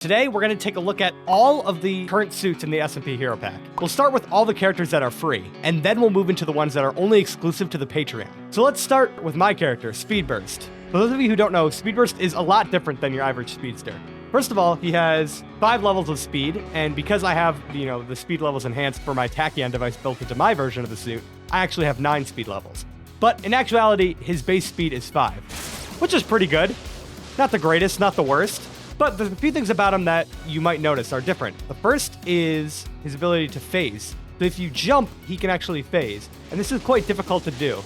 Today, we're going to take a look at all of the current suits in the SMP Heropack. We'll start with all the characters that are free, and then we'll move into the ones that are only exclusive to the Patreon. So let's start with my character, Speedburst. For those of you who don't know, Speedburst is a lot different than your average speedster. First of all, he has 5 levels of speed, and because I have, the speed levels enhanced for my Tachyon device built into my version of the suit, I actually have 9 speed levels. But in actuality, his base speed is 5, which is pretty good. Not the greatest, not the worst. But there's a few things about him that you might notice are different. The first is his ability to phase. So if you jump, he can actually phase. And this is quite difficult to do.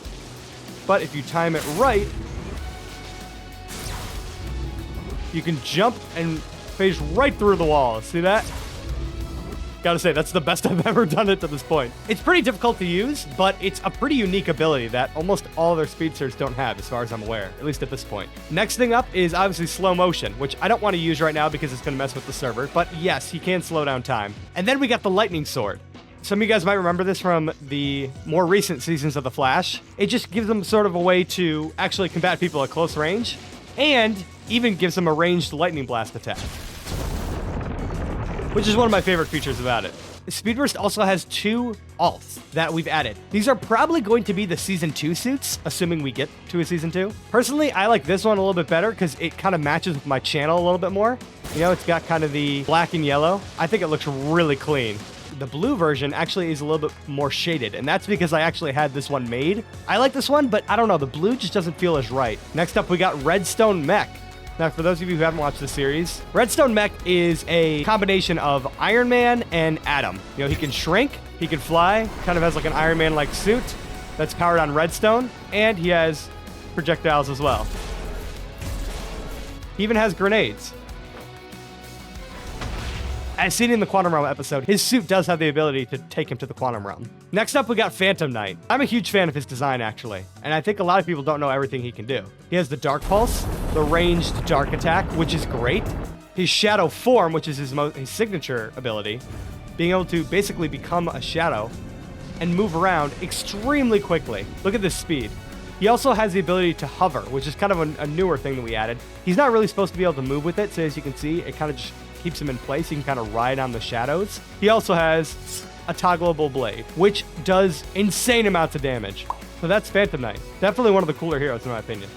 But if you time it right, you can jump and phase right through the wall. See that? Gotta say, that's the best I've ever done it to this point. It's pretty difficult to use, but it's a pretty unique ability that almost all their speedsters don't have, as far as I'm aware, at least at this point. Next thing up is obviously slow motion, which I don't want to use right now because it's gonna mess with the server, but yes, he can slow down time. And then we got the lightning sword. Some of you guys might remember this from the more recent seasons of The Flash. It just gives them sort of a way to actually combat people at close range, and even gives them a ranged lightning blast attack, which is one of my favorite features about it. Speedburst also has 2 alts that we've added. These are probably going to be the Season 2 suits, assuming we get to a Season 2. Personally, I like this one a little bit better because it kind of matches with my channel a little bit more. It's got kind of the black and yellow. I think it looks really clean. The blue version actually is a little bit more shaded, and that's because I actually had this one made. I like this one, but I don't know, the blue just doesn't feel as right. Next up, we got Redstone Mech. Now, for those of you who haven't watched the series, Redstone Mech is a combination of Iron Man and Atom. He can shrink, he can fly, kind of has like an Iron Man-like suit that's powered on redstone, and he has projectiles as well. He even has grenades. As seen in the Quantum Realm episode, his suit does have the ability to take him to the Quantum Realm. Next up, we got Phantom Knight. I'm a huge fan of his design, actually, and I think a lot of people don't know everything he can do. He has the Dark Pulse, the ranged Dark Attack, which is great. His Shadow Form, which is his signature ability, being able to basically become a shadow and move around extremely quickly. Look at this speed. He also has the ability to hover, which is kind of a newer thing that we added. He's not really supposed to be able to move with it, so as you can see, it kind of just keeps him in place. You can kind of ride on the shadows. He also has a toggleable blade, which does insane amounts of damage. So that's Phantom Knight. Definitely one of the cooler heroes in my opinion.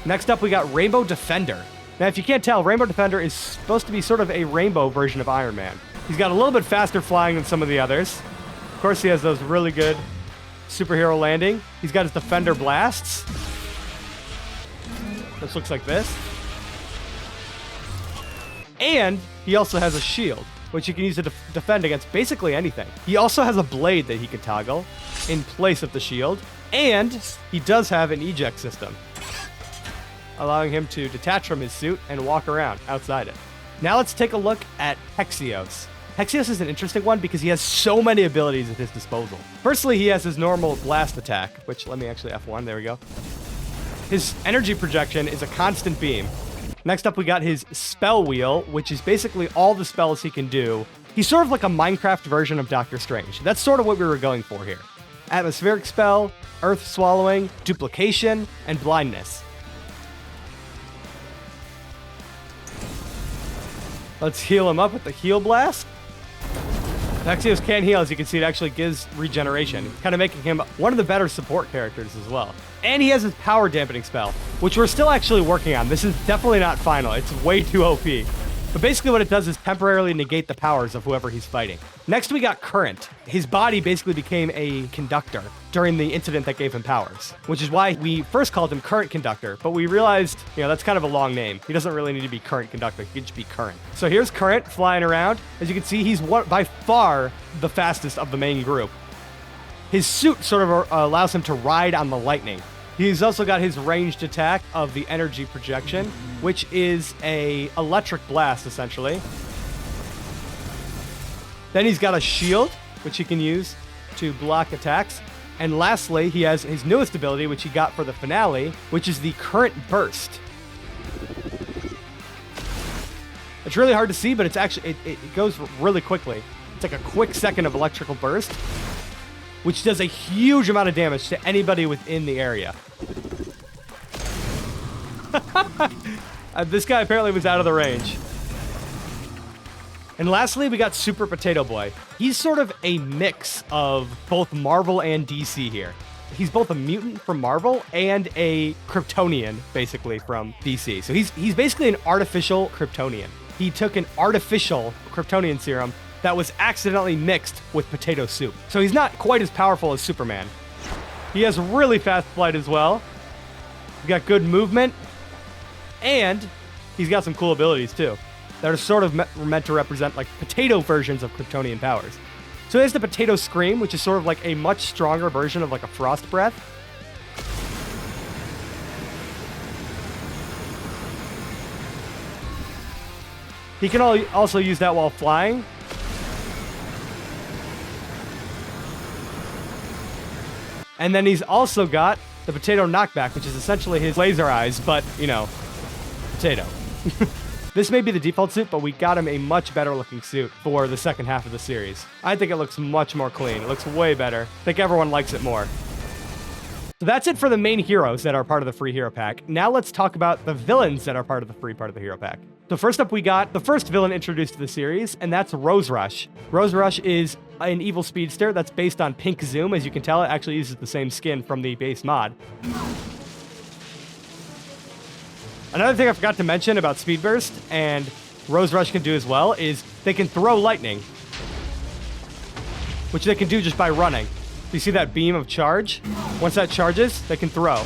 Next up, we got Rainbow Defender. Now, if you can't tell, Rainbow Defender is supposed to be sort of a rainbow version of Iron Man. He's got a little bit faster flying than some of the others. Of course, he has those really good superhero landing. He's got his Defender blasts. This looks like this. And he also has a shield, which you can use to defend against basically anything. He also has a blade that he can toggle in place of the shield, and he does have an eject system, allowing him to detach from his suit and walk around outside it. Now let's take a look at Hexios. Hexios is an interesting one because he has so many abilities at his disposal. Firstly, he has his normal blast attack, which let me actually F1, there we go. His energy projection is a constant beam. Next up, we got his Spell Wheel, which is basically all the spells he can do. He's sort of like a Minecraft version of Doctor Strange. That's sort of what we were going for here. Atmospheric Spell, Earth Swallowing, Duplication, and Blindness. Let's heal him up with the Heal Blast. Hexios can heal, as you can see, it actually gives regeneration, kind of making him one of the better support characters as well. And he has his power dampening spell, which we're still actually working on. This is definitely not final. It's way too OP. But basically what it does is temporarily negate the powers of whoever he's fighting. Next, we got Current. His body basically became a conductor during the incident that gave him powers, which is why we first called him Current Conductor, but we realized, that's kind of a long name. He doesn't really need to be Current Conductor. He can just be Current. So here's Current flying around. As you can see, he's by far the fastest of the main group. His suit sort of allows him to ride on the lightning. He's also got his ranged attack of the energy projection, which is a electric blast, essentially. Then he's got a shield, which he can use to block attacks. And lastly, he has his newest ability, which he got for the finale, which is the Current Burst. It's really hard to see, but it's actually it goes really quickly. It's like a quick second of electrical burst, which does a huge amount of damage to anybody within the area. This guy apparently was out of the range. And lastly, we got Super Potato Boy. He's sort of a mix of both Marvel and DC here. He's both a mutant from Marvel and a Kryptonian, basically, from DC. So he's basically an artificial Kryptonian. He took an artificial Kryptonian serum that was accidentally mixed with potato soup. So he's not quite as powerful as Superman. He has really fast flight as well. He's got good movement. And he's got some cool abilities, too, that are sort of meant to represent, like, potato versions of Kryptonian powers. So he has the Potato Scream, which is sort of like a much stronger version of like a Frost Breath. He can also use that while flying. And then he's also got the Potato Knockback, which is essentially his laser eyes, but, you know, potato. This may be the default suit, but we got him a much better looking suit for the second half of the series. I think it looks much more clean. It looks way better. I think everyone likes it more. So that's it for the main heroes that are part of the free hero pack. Now let's talk about the villains that are part of the free part of the hero pack. So first up, we got the first villain introduced to the series, and that's Rose Rush. Rose Rush is an evil speedster that's based on Pink Zoom. As you can tell, it actually uses the same skin from the base mod. Another thing I forgot to mention about Speed Burst, and Rose Rush can do as well, is they can throw lightning, which they can do just by running. You see that beam of charge? Once that charges, they can throw.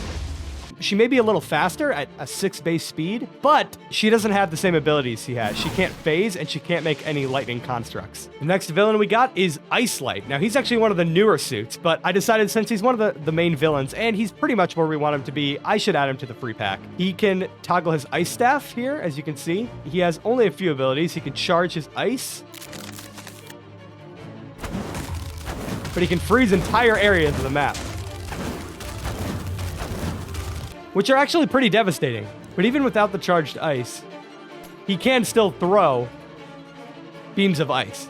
She may be a little faster at a 6 base speed, but she doesn't have the same abilities he has. She can't phase, and she can't make any lightning constructs. The next villain we got is Ice Light. Now, he's actually one of the newer suits, but I decided since he's one of the main villains, and he's pretty much where we want him to be, I should add him to the free pack. He can toggle his Ice Staff here, as you can see. He has only a few abilities. He can charge his ice, but he can freeze entire areas of the map, which are actually pretty devastating. But even without the charged ice, he can still throw beams of ice.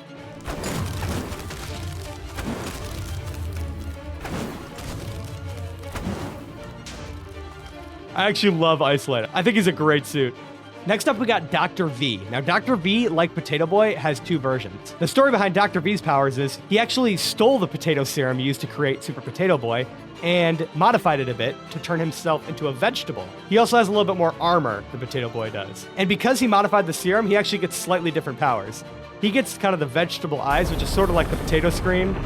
I actually love Ice Light. I think he's a great suit. Next up, we got Dr. V. Now, Dr. V, like Potato Boy, has two versions. The story behind Dr. V's powers is he actually stole the potato serum used to create Super Potato Boy and modified it a bit to turn himself into a vegetable. He also has a little bit more armor than Potato Boy does. And because he modified the serum, he actually gets slightly different powers. He gets kind of the vegetable eyes, which is sort of like the potato screen.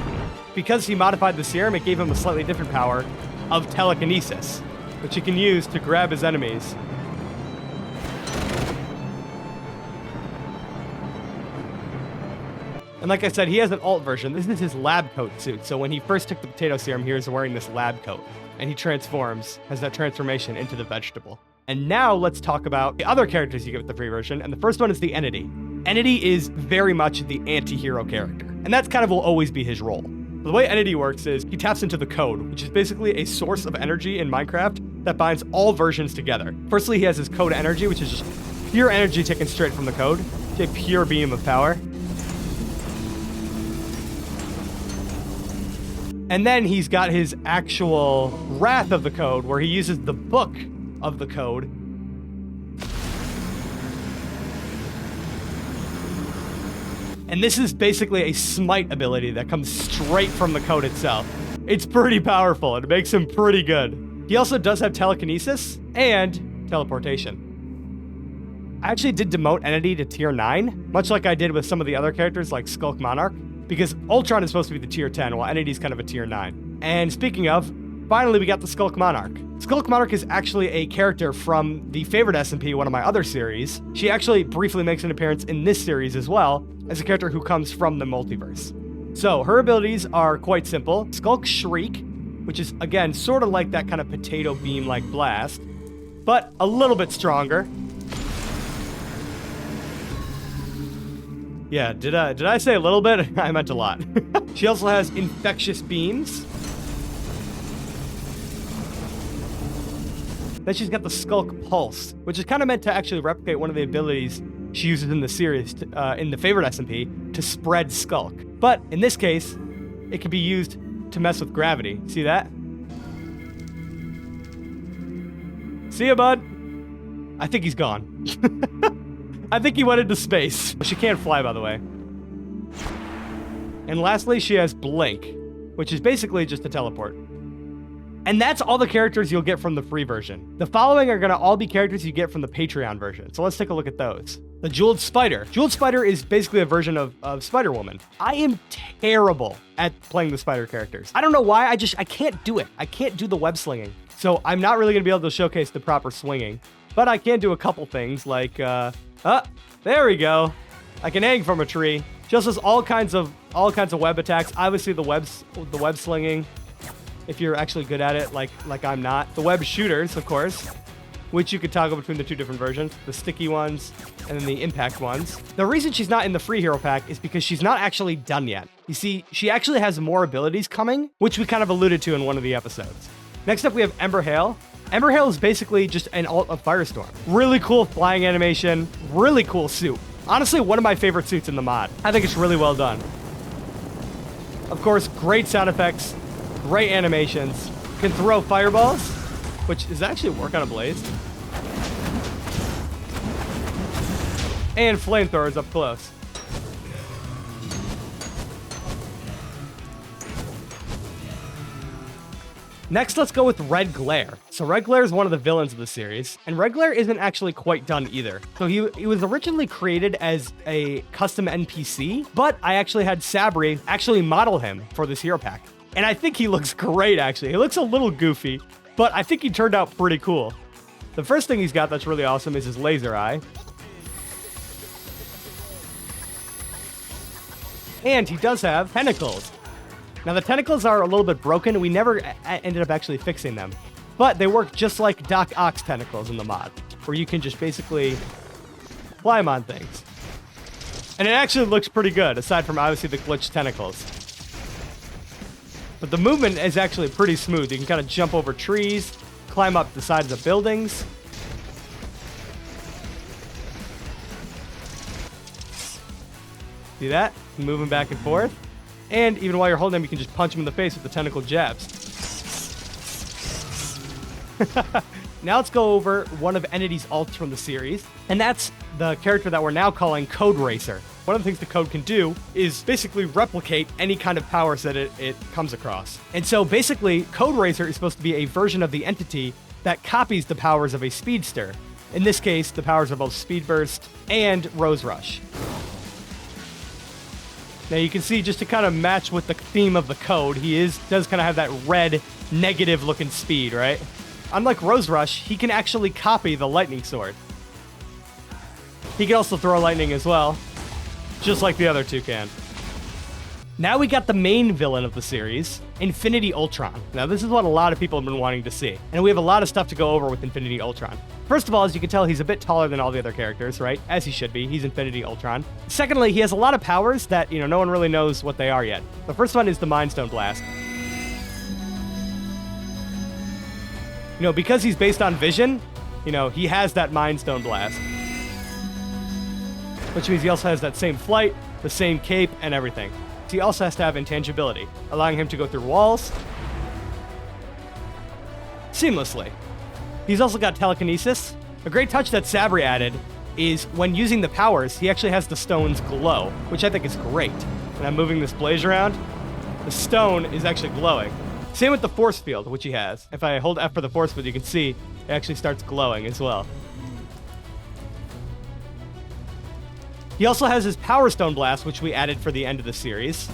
Because he modified the serum, it gave him a slightly different power of telekinesis, which he can use to grab his enemies. And like I said, he has an alt version. This is his lab coat suit. So when he first took the potato serum, he was wearing this lab coat. And he transforms, has that transformation into the vegetable. And now let's talk about the other characters you get with the free version. And the first one is the Entity. Entity is very much the anti-hero character. And that's kind of will always be his role. The way Entity works is he taps into the code, which is basically a source of energy in Minecraft that binds all versions together. Firstly, he has his code energy, which is just pure energy taken straight from the code. It's a pure beam of power. And then he's got his actual Wrath of the Code, where he uses the book of the code. And this is basically a smite ability that comes straight from the code itself. It's pretty powerful, and it makes him pretty good. He also does have telekinesis and teleportation. I actually did demote Entity to tier 9, much like I did with some of the other characters like Skulk Monarch, because Ultron is supposed to be the tier 10, while Entity's kind of a tier 9. And speaking of, finally we got the Skulk Monarch. Skulk Monarch is actually a character from the favorite SMP, one of my other series. She actually briefly makes an appearance in this series as well, as a character who comes from the multiverse. So her abilities are quite simple. Skulk Shriek, which is, again, sort of like that kind of potato beam-like blast, but a little bit stronger. Yeah, did I say a little bit? I meant a lot. She also has infectious beams. Then she's got the Skulk Pulse, which is kind of meant to actually replicate one of the abilities she uses in the series, in the favorite SMP, to spread Skulk. But in this case, it can be used to mess with gravity. See that? See ya, bud. I think he's gone. I think he went into space. She can't fly, by the way. And lastly, she has Blink, which is basically just a teleport. And that's all the characters you'll get from the free version. The following are gonna all be characters you get from the Patreon version. So let's take a look at those. The Jeweled Spider. Jeweled Spider is basically a version of Spider-Woman. I am terrible at playing the spider characters. I don't know why, I can't do it. I can't do the web slinging. So I'm not really gonna be able to showcase the proper swinging, but I can do a couple things like, there we go. I can hang from a tree. She also has all kinds of web attacks. Obviously the web slinging, if you're actually good at it, like I'm not. The web shooters, of course, which you could toggle between the two different versions, the sticky ones and then the impact ones. The reason she's not in the free hero pack is because she's not actually done yet. You see, she actually has more abilities coming, which we kind of alluded to in one of the episodes. Next up, we have Ember Hail. Ember Hail is basically just an alt of Firestorm. Really cool flying animation, really cool suit. Honestly, one of my favorite suits in the mod. I think it's really well done. Of course, great sound effects, great animations. Can throw fireballs, which is actually work on a blaze. And flamethrowers up close. Next, let's go with Red Glare. So Red Glare is one of the villains of the series, and Red Glare isn't actually quite done either. So he was originally created as a custom NPC, but I actually had Sabri actually model him for this hero pack. And I think he looks great, actually. He looks a little goofy, but I think he turned out pretty cool. The first thing he's got that's really awesome is his laser eye. And he does have tentacles. Now, the tentacles are a little bit broken. We never ended up actually fixing them. But they work just like Doc Ock's tentacles in the mod, where you can just basically climb on things. And it actually looks pretty good, aside from obviously the glitched tentacles. But the movement is actually pretty smooth. You can kind of jump over trees, climb up the sides of buildings. See that? Moving back and forth. And even while you're holding him, you can just punch him in the face with the tentacle jabs. Now let's go over one of Entity's alts from the series, and that's the character that we're now calling Code Racer. One of the things the Code can do is basically replicate any kind of powers that it comes across. And so basically, Code Racer is supposed to be a version of the Entity that copies the powers of a speedster. In this case, the powers of both Speed Burst and Rose Rush. Now you can see, just to kind of match with the theme of the Code, he does kind of have that red, negative looking speed, right? Unlike Rose Rush, he can actually copy the lightning sword. He can also throw lightning as well, just like the other two can. Now we got the main villain of the series, Infinity Ultron. Now this is what a lot of people have been wanting to see, and we have a lot of stuff to go over with Infinity Ultron. First of all, as you can tell, he's a bit taller than all the other characters, right? As he should be. He's Infinity Ultron. Secondly, he has a lot of powers that, no one really knows what they are yet. The first one is the Mind Stone Blast. Because he's based on vision, he has that Mind Stone Blast. Which means he also has that same flight, the same cape, and everything. He also has to have intangibility, allowing him to go through walls seamlessly. He's also got telekinesis. A great touch that Sabri added is when using the powers, he actually has the stones glow, which I think is great. And I'm moving this blaze around, the stone is actually glowing. Same with the force field, which he has. If I hold F for the force field, you can see it actually starts glowing as well. He also has his Power Stone Blast, which we added for the end of the series,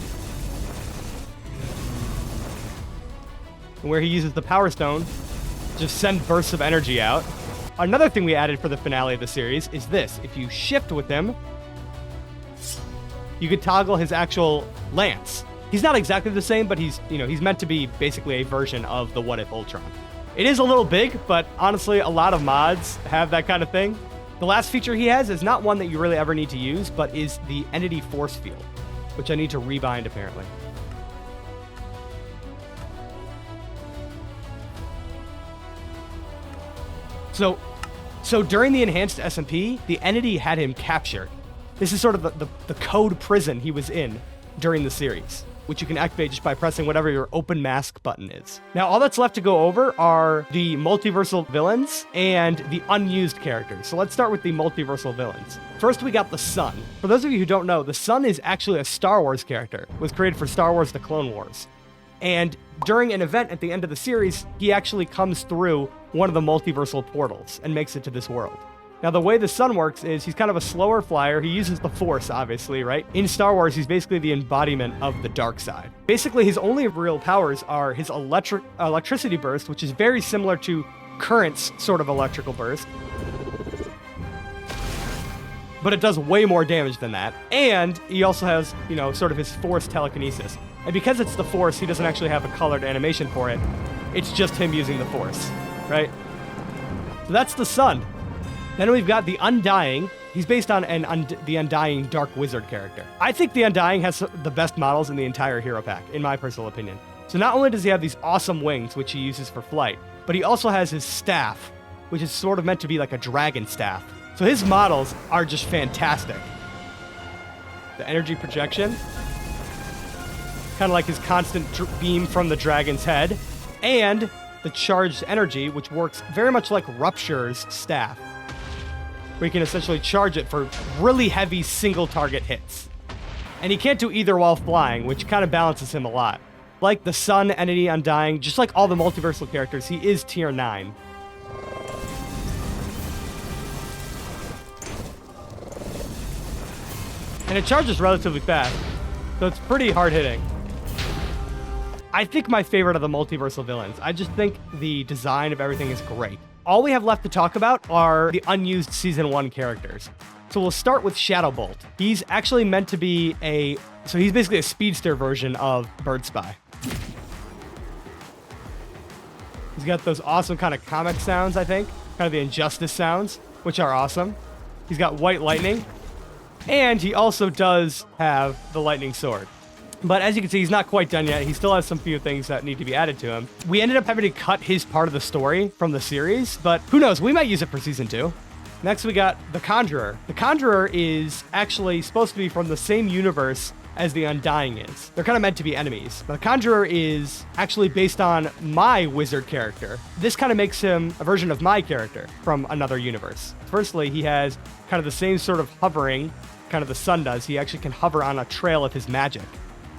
where he uses the Power Stone to just send bursts of energy out. Another thing we added for the finale of the series is this. If you shift with him, you could toggle his actual lance. He's not exactly the same, but he's meant to be basically a version of the What If Ultron. It is a little big, but honestly, a lot of mods have that kind of thing. The last feature he has is not one that you really ever need to use, but is the Entity Force Field, which I need to rebind apparently. So during the Enhanced SMP, the Entity had him captured. This is sort of the Code prison he was in during the series. which you can activate just by pressing whatever your open mask button is. Now, all that's left to go over are the multiversal villains and the unused characters. So let's start with the multiversal villains. First, we got the Sun. For those of you who don't know, the Sun is actually a Star Wars character. It was created for Star Wars: The Clone Wars. And during an event at the end of the series, he actually comes through one of the multiversal portals and makes it to this world. Now, the way the Sun works is he's kind of a slower flyer. He uses the Force, obviously, right? In Star Wars, he's basically the embodiment of the dark side. Basically, his only real powers are his electricity burst, which is very similar to Current's sort of electrical burst. But it does way more damage than that. And he also has, sort of his Force telekinesis. And because it's the Force, he doesn't actually have a colored animation for it. It's just him using the Force, right? So that's the Sun. Then we've got the Undying. He's based on the Undying Dark Wizard character. I think the Undying has the best models in the entire hero pack, in my personal opinion. So not only does he have these awesome wings, which he uses for flight, but he also has his staff, which is sort of meant to be like a dragon staff. So his models are just fantastic. The energy projection, kind of like his constant beam from the dragon's head, and the charged energy, which works very much like Rupture's staff, where you can essentially charge it for really heavy single target hits. And he can't do either while flying, which kind of balances him a lot. Like the Sun entity Undying, just like all the multiversal characters, he is tier 9. And it charges relatively fast, so it's pretty hard hitting. I think my favorite of the multiversal villains. I just think the design of everything is great. All we have left to talk about are the unused Season 1 characters. So we'll start with Shadowbolt. He's actually meant to be he's basically a speedster version of Bird Spy. He's got those awesome kind of comic sounds, I think. Kind of the Injustice sounds, which are awesome. He's got white lightning. And he also does have the lightning sword. But as you can see, he's not quite done yet. He still has some few things that need to be added to him. We ended up having to cut his part of the story from the series, but who knows? We might use it for Season 2. Next, we got the Conjurer. The Conjurer is actually supposed to be from the same universe as the Undying is. They're kind of meant to be enemies. The Conjurer is actually based on my wizard character. This kind of makes him a version of my character from another universe. Firstly, he has kind of the same sort of hovering, kind of the Sun does. He actually can hover on a trail of his magic.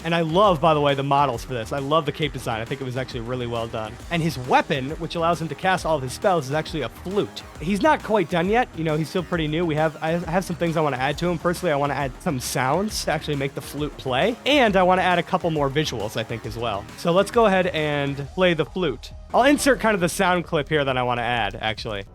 And I love, by the way, the models for this. I love the cape design. I think it was actually really well done. And his weapon, which allows him to cast all of his spells, is actually a flute. He's not quite done yet. He's still pretty new. I have some things I want to add to him. Firstly, I want to add some sounds to actually make the flute play. And I want to add a couple more visuals, I think, as well. So let's go ahead and play the flute. I'll insert kind of the sound clip here that I want to add, actually.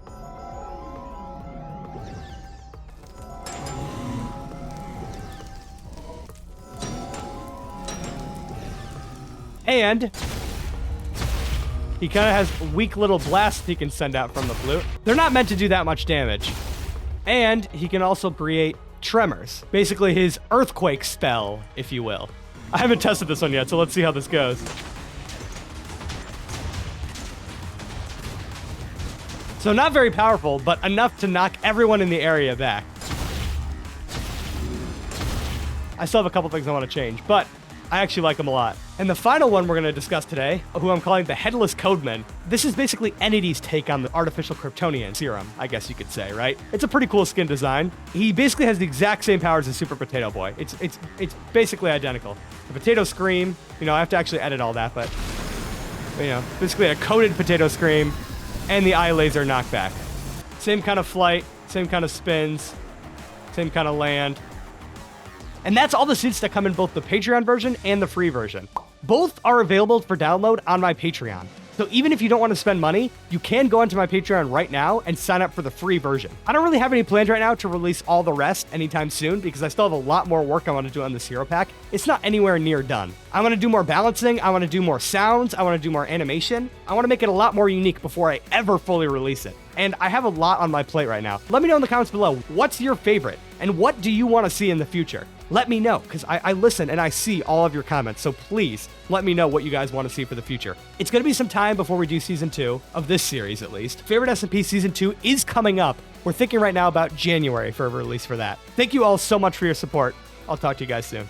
And he kind of has weak little blasts he can send out from the flute. They're not meant to do that much damage. And he can also create tremors. Basically his earthquake spell, if you will. I haven't tested this one yet, so let's see how this goes. So not very powerful, but enough to knock everyone in the area back. I still have a couple things I want to change, but I actually like him a lot. And the final one we're going to discuss today, who I'm calling the Headless Codeman. This is basically Entity's take on the artificial Kryptonian serum, I guess you could say, right? It's a pretty cool skin design. He basically has the exact same powers as Super Potato Boy. It's basically identical. The Potato Scream, I have to actually edit all that, but, basically a coated Potato Scream and the Eye Laser knockback. Same kind of flight, same kind of spins, same kind of land. And that's all the suits that come in both the Patreon version and the free version. Both are available for download on my Patreon. So even if you don't want to spend money, you can go onto my Patreon right now and sign up for the free version. I don't really have any plans right now to release all the rest anytime soon because I still have a lot more work I want to do on this hero pack. It's not anywhere near done. I want to do more balancing. I want to do more sounds. I want to do more animation. I want to make it a lot more unique before I ever fully release it. And I have a lot on my plate right now. Let me know in the comments below, what's your favorite? And what do you want to see in the future? Let me know, because I listen and I see all of your comments, so please let me know what you guys want to see for the future. It's going to be some time before we do Season 2, of this series at least. Favorite SMP Season 2 is coming up. We're thinking right now about January for a release for that. Thank you all so much for your support. I'll talk to you guys soon.